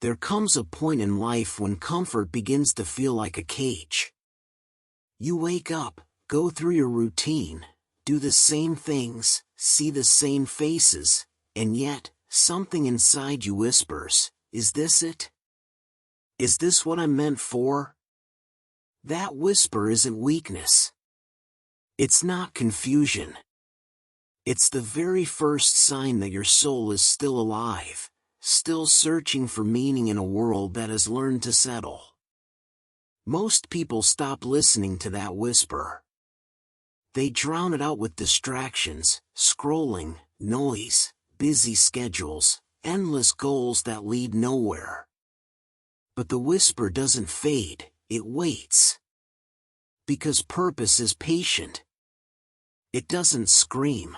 There comes a point in life when comfort begins to feel like a cage. You wake up, go through your routine, do the same things, see the same faces, and yet, something inside you whispers, "Is this it? Is this what I'm meant for?" That whisper isn't weakness. It's not confusion. It's the very first sign that your soul is still alive, still searching for meaning in a world that has learned to settle. Most people stop listening to that whisper. They drown it out with distractions, scrolling, noise, busy schedules, endless goals that lead nowhere. But the whisper doesn't fade, it waits. Because purpose is patient. It doesn't scream.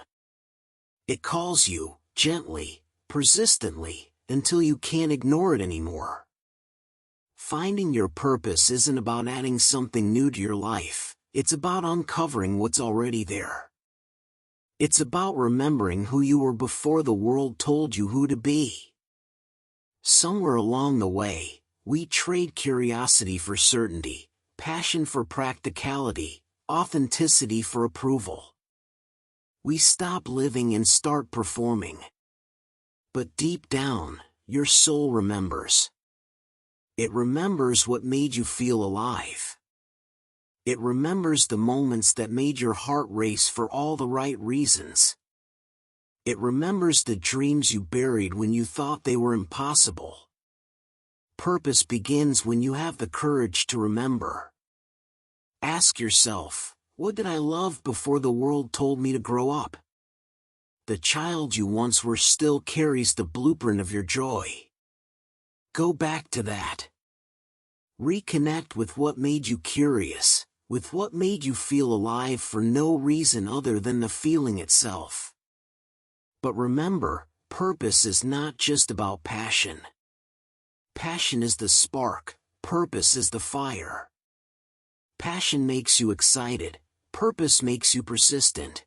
It calls you, gently, persistently, until you can't ignore it anymore. Finding your purpose isn't about adding something new to your life, it's about uncovering what's already there. It's about remembering who you were before the world told you who to be. Somewhere along the way, we trade curiosity for certainty, passion for practicality, authenticity for approval. We stop living and start performing. But deep down, your soul remembers. It remembers what made you feel alive. It remembers the moments that made your heart race for all the right reasons. It remembers the dreams you buried when you thought they were impossible. Purpose begins when you have the courage to remember. Ask yourself, what did I love before the world told me to grow up? The child you once were still carries the blueprint of your joy. Go back to that. Reconnect with what made you curious, with what made you feel alive for no reason other than the feeling itself. But remember, purpose is not just about passion. Passion is the spark, purpose is the fire. Passion makes you excited, purpose makes you persistent.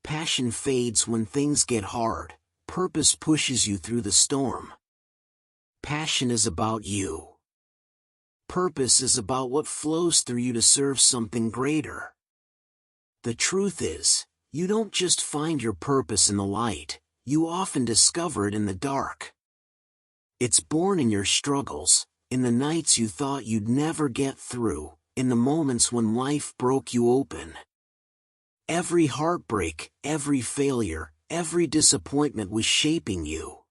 Passion fades when things get hard, purpose pushes you through the storm. Passion is about you. Purpose is about what flows through you to serve something greater. The truth is, you don't just find your purpose in the light, you often discover it in the dark. It's born in your struggles, in the nights you thought you'd never get through, in the moments when life broke you open. Every heartbreak, every failure, every disappointment was shaping you.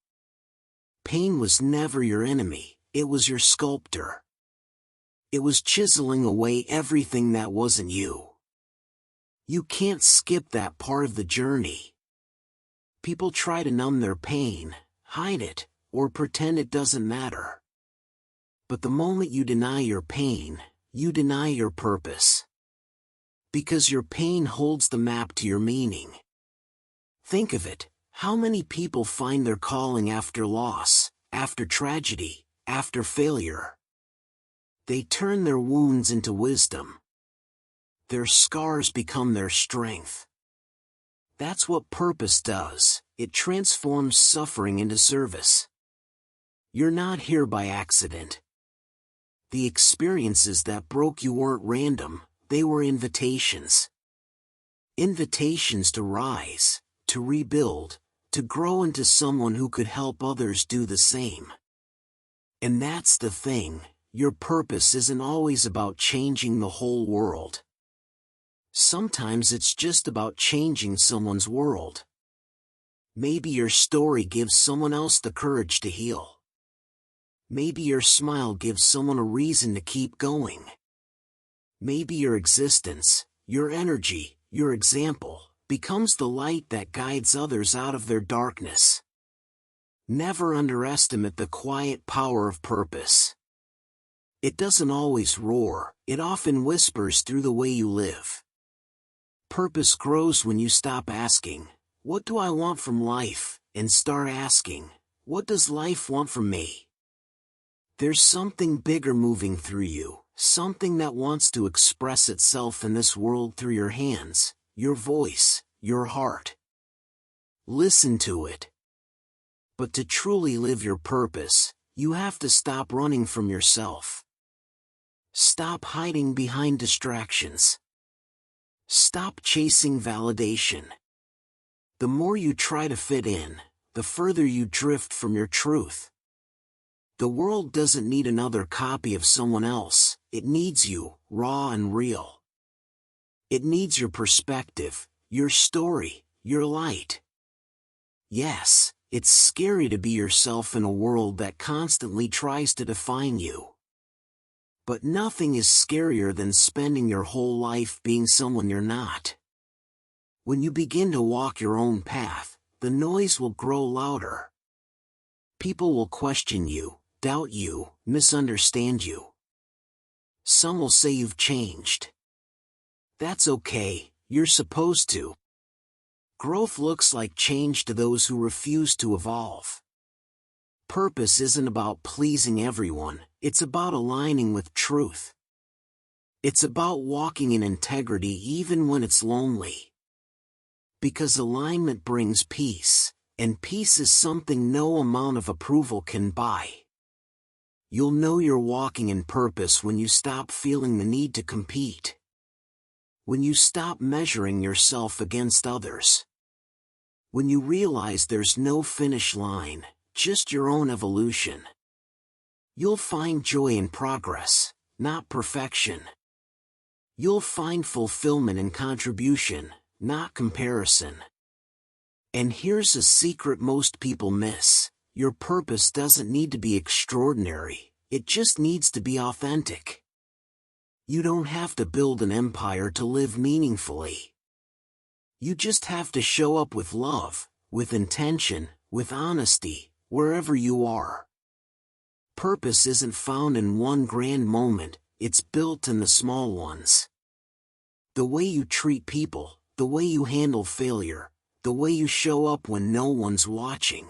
Pain was never your enemy, it was your sculptor. It was chiseling away everything that wasn't you. You can't skip that part of the journey. People try to numb their pain, hide it, or pretend it doesn't matter. But the moment you deny your pain, you deny your purpose. Because your pain holds the map to your meaning. Think of it, how many people find their calling after loss, after tragedy, after failure? They turn their wounds into wisdom. Their scars become their strength. That's what purpose does, it transforms suffering into service. You're not here by accident. The experiences that broke you weren't random, they were invitations. Invitations to rise, to rebuild, to grow into someone who could help others do the same. And that's the thing, your purpose isn't always about changing the whole world. Sometimes it's just about changing someone's world. Maybe your story gives someone else the courage to heal. Maybe your smile gives someone a reason to keep going. Maybe your existence, your energy, your example, becomes the light that guides others out of their darkness. Never underestimate the quiet power of purpose. It doesn't always roar, it often whispers through the way you live. Purpose grows when you stop asking, "What do I want from life?" and start asking, "What does life want from me?" There's something bigger moving through you, something that wants to express itself in this world through your hands, your voice, your heart. Listen to it. But to truly live your purpose, You have to stop running from yourself. Stop hiding behind distractions. Stop chasing validation. The more you try to fit in, the further you drift from your truth. The world doesn't need another copy of someone else, it needs you, raw and real. It needs your perspective, your story, your light. Yes, it's scary to be yourself in a world that constantly tries to define you. But nothing is scarier than spending your whole life being someone you're not. When you begin to walk your own path, the noise will grow louder. People will question you, doubt you, misunderstand you. Some will say you've changed. That's okay, you're supposed to. Growth looks like change to those who refuse to evolve. Purpose isn't about pleasing everyone, it's about aligning with truth. It's about walking in integrity even when it's lonely. Because alignment brings peace, and peace is something no amount of approval can buy. You'll know you're walking in purpose when you stop feeling the need to compete. When you stop measuring yourself against others. When you realize there's no finish line, just your own evolution. You'll find joy in progress, not perfection. You'll find fulfillment in contribution, not comparison. And here's a secret most people miss: your purpose doesn't need to be extraordinary, it just needs to be authentic. You don't have to build an empire to live meaningfully. You just have to show up with love, with intention, with honesty, wherever you are. Purpose isn't found in one grand moment, it's built in the small ones. The way you treat people, the way you handle failure, the way you show up when no one's watching.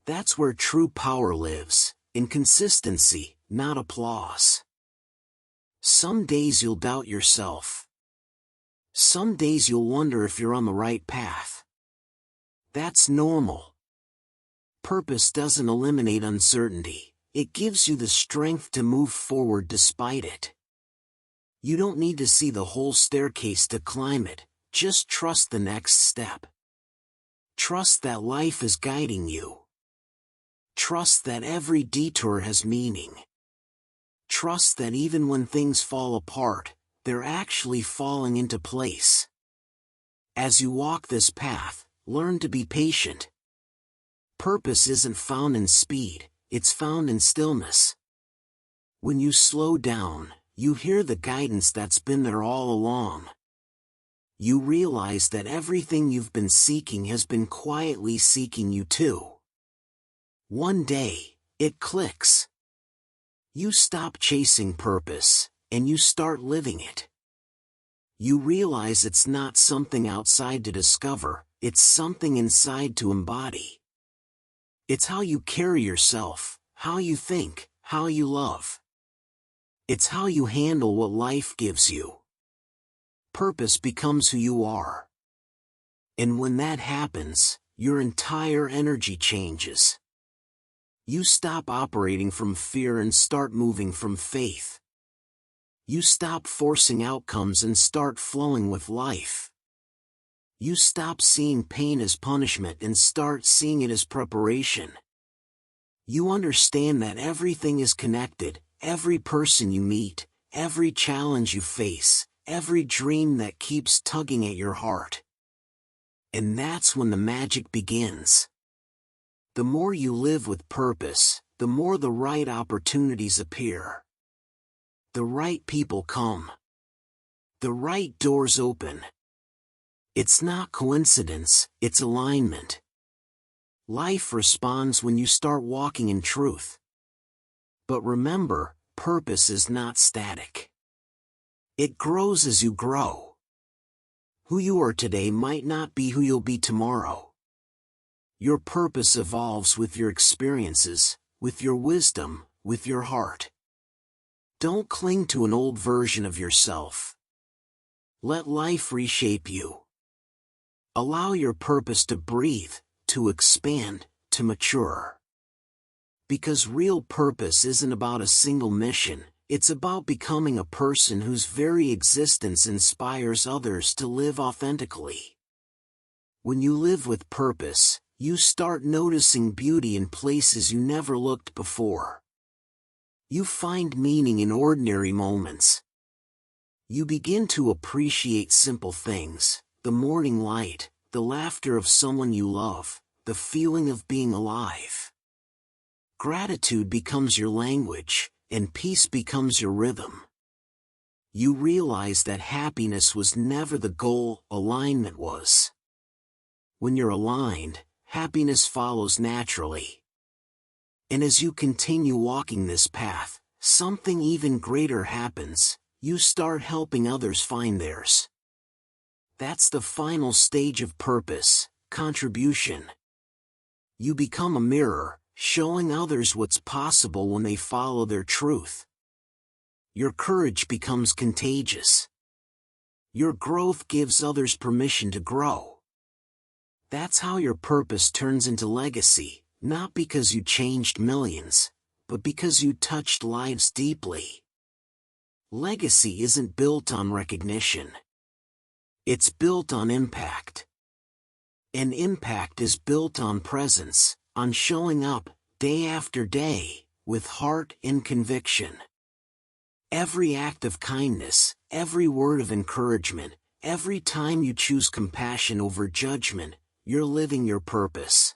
That's where true power lives, in consistency, not applause. Some days you'll doubt yourself. Some days you'll wonder if you're on the right path. That's normal. Purpose doesn't eliminate uncertainty, it gives you the strength to move forward despite it. You don't need to see the whole staircase to climb it, just trust the next step. Trust that life is guiding you. Trust that every detour has meaning. Trust that even when things fall apart, they're actually falling into place. As you walk this path, learn to be patient. Purpose isn't found in speed, it's found in stillness. When you slow down, you hear the guidance that's been there all along. You realize that everything you've been seeking has been quietly seeking you too. One day, it clicks. You stop chasing purpose, and you start living it. You realize it's not something outside to discover, it's something inside to embody. It's how you carry yourself, how you think, how you love. It's how you handle what life gives you. Purpose becomes who you are. And when that happens, your entire energy changes. You stop operating from fear and start moving from faith. You stop forcing outcomes and start flowing with life. You stop seeing pain as punishment and start seeing it as preparation. You understand that everything is connected, every person you meet, every challenge you face, every dream that keeps tugging at your heart. And that's when the magic begins. The more you live with purpose, the more the right opportunities appear. The right people come. The right doors open. It's not coincidence, it's alignment. Life responds when you start walking in truth. But remember, purpose is not static. It grows as you grow. Who you are today might not be who you'll be tomorrow. Your purpose evolves with your experiences, with your wisdom, with your heart. Don't cling to an old version of yourself. Let life reshape you. Allow your purpose to breathe, to expand, to mature. Because real purpose isn't about a single mission, it's about becoming a person whose very existence inspires others to live authentically. When you live with purpose, you start noticing beauty in places you never looked before. You find meaning in ordinary moments. You begin to appreciate simple things, the morning light, the laughter of someone you love, the feeling of being alive. Gratitude becomes your language, and peace becomes your rhythm. You realize that happiness was never the goal, alignment was. When you're aligned, happiness follows naturally. And as you continue walking this path, something even greater happens. You start helping others find theirs. That's the final stage of purpose, contribution. You become a mirror, showing others what's possible when they follow their truth. Your courage becomes contagious. Your growth gives others permission to grow. That's how your purpose turns into legacy, not because you changed millions, but because you touched lives deeply. Legacy isn't built on recognition. It's built on impact. And impact is built on presence, on showing up, day after day, with heart and conviction. Every act of kindness, every word of encouragement, every time you choose compassion over judgment, you're living your purpose.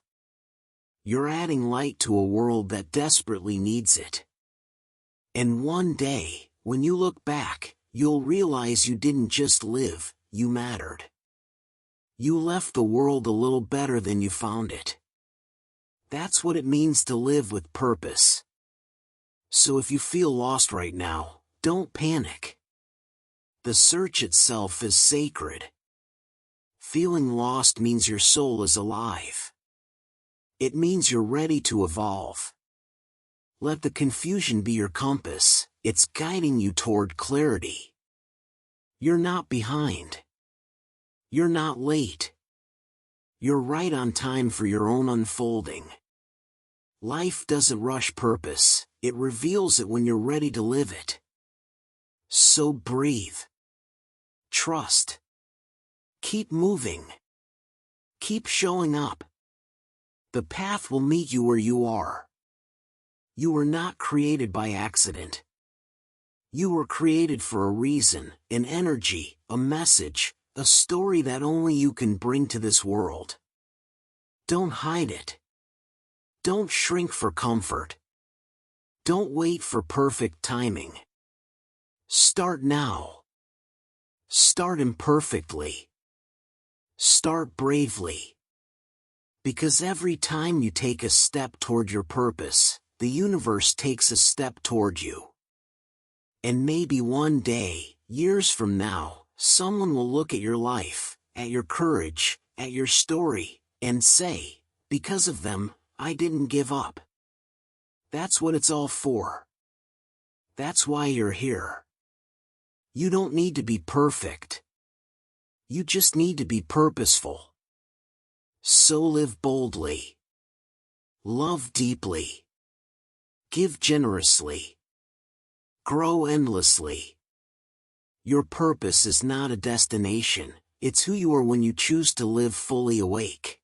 You're adding light to a world that desperately needs it. And one day, when you look back, you'll realize you didn't just live, you mattered. You left the world a little better than you found it. That's what it means to live with purpose. So if you feel lost right now, don't panic. The search itself is sacred. Feeling lost means your soul is alive. It means you're ready to evolve. Let the confusion be your compass, it's guiding you toward clarity. You're not behind. You're not late. You're right on time for your own unfolding. Life doesn't rush purpose, it reveals it when you're ready to live it. So breathe. Trust. Keep moving. Keep showing up. The path will meet you where you are. You were not created by accident. You were created for a reason, an energy, a message, a story that only you can bring to this world. Don't hide it. Don't shrink for comfort. Don't wait for perfect timing. Start now. Start imperfectly. Start bravely. Because every time you take a step toward your purpose, the universe takes a step toward you. And maybe one day, years from now, someone will look at your life, at your courage, at your story, and say, because of them, I didn't give up. That's what it's all for. That's why you're here. You don't need to be perfect. You just need to be purposeful. So live boldly. Love deeply. Give generously. Grow endlessly. Your purpose is not a destination, it's who you are when you choose to live fully awake.